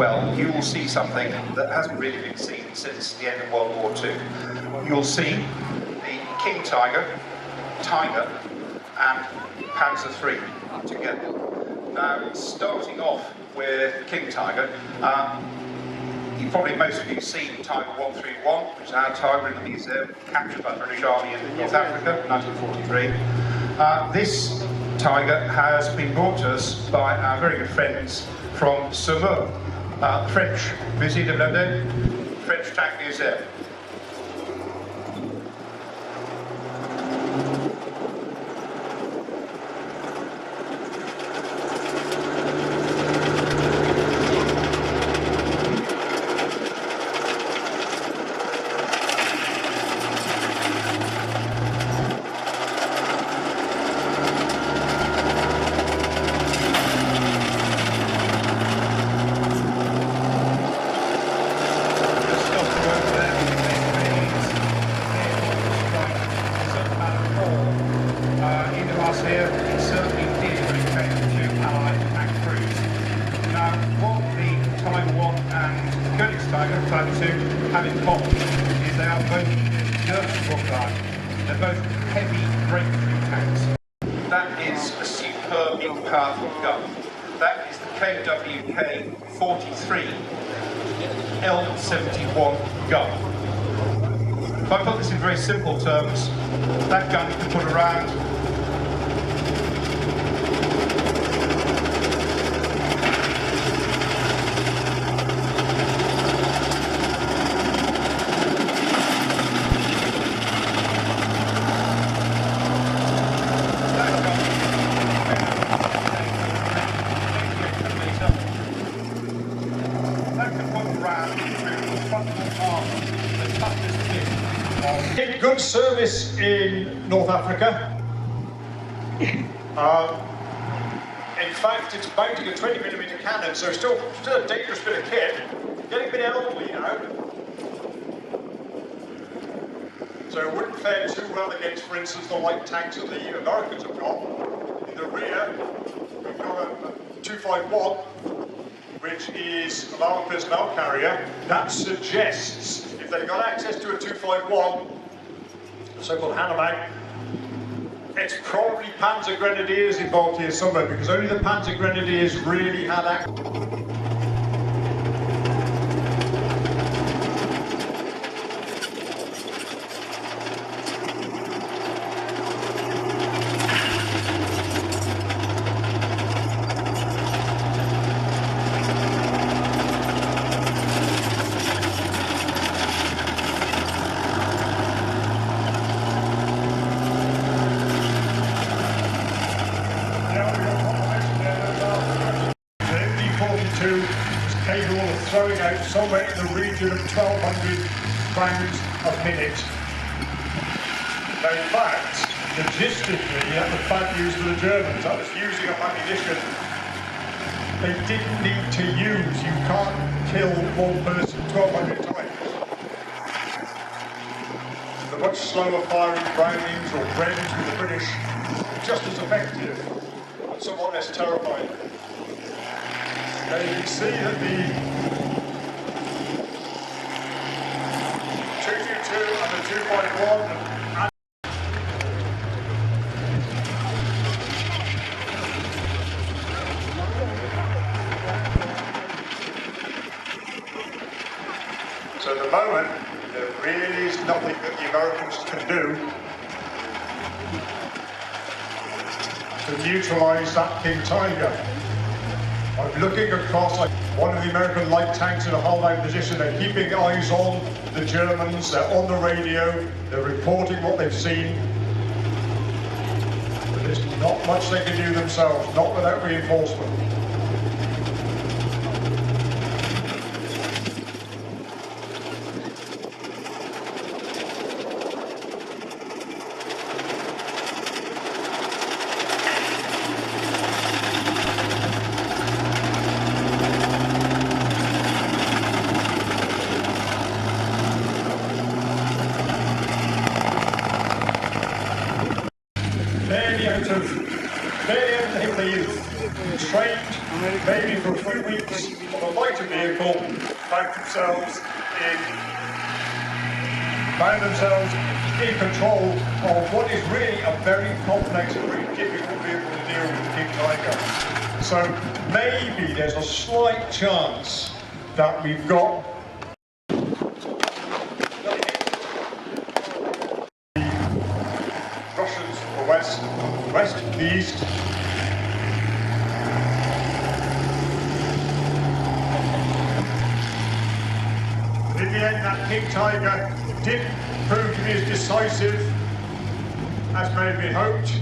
well, you will see something that hasn't really been seen since the end of World War II. You'll see the King Tiger, and Panzer III together. Now, starting off with King Tiger, probably most of you have seen Tiger 131, which is our Tiger in the museum, captured by the British Army in North Africa, 1943. This Tiger has been brought to us by our very good friends from Saumur, French Musée de London, French Tank Museum. Here, it certainly did bring effect to Allied tank crews. Now, what the Tiger 1 and Königsberger Tiger 2 have in common is they are both German. They're both heavy breakthrough tanks. That is a superbly powerful gun. That is the KWK 43 L71 gun. If I put this in very simple terms, that gun you can put around good service in North Africa. In fact, it's mounting a 20mm cannon, so still a dangerous bit of kit. Getting a bit elderly now. So it wouldn't fare too well against, for instance, the light tanks that the Americans have got. In the rear, we've got a 251, which is a armored personnel carrier. That suggests if they've got access to a 251, the so-called Hanomag, it's probably Panzer Grenadiers involved here somewhere, because only the Panzer Grenadiers really had access. Capable of throwing out somewhere in the region of 1,200 rounds a minute. Now, in fact, logistically, that's the bad news for the Germans. That was using up ammunition they didn't need to use. You can't kill one person 1,200 times. The much slower firing Brownings or Brennans with the British, just as effective, but somewhat less terrifying. Now you can see that the 222 and the 251 so at the moment there really is nothing that the Americans can do to neutralise that King Tiger. I'm looking across like one of the American light tanks in a hold-out position. They're keeping eyes on the Germans, they're on the radio, they're reporting what they've seen. But there's not much they can do themselves, not without reinforcement. Barely out of the youth, trained vehicle, found themselves in control of what is really a very complex and very difficult vehicle to deal with, the King Tiger. So maybe there's a slight chance that we've got the Russians to the west to the east. In the end, that King Tiger didn't prove to be as decisive as may have been hoped.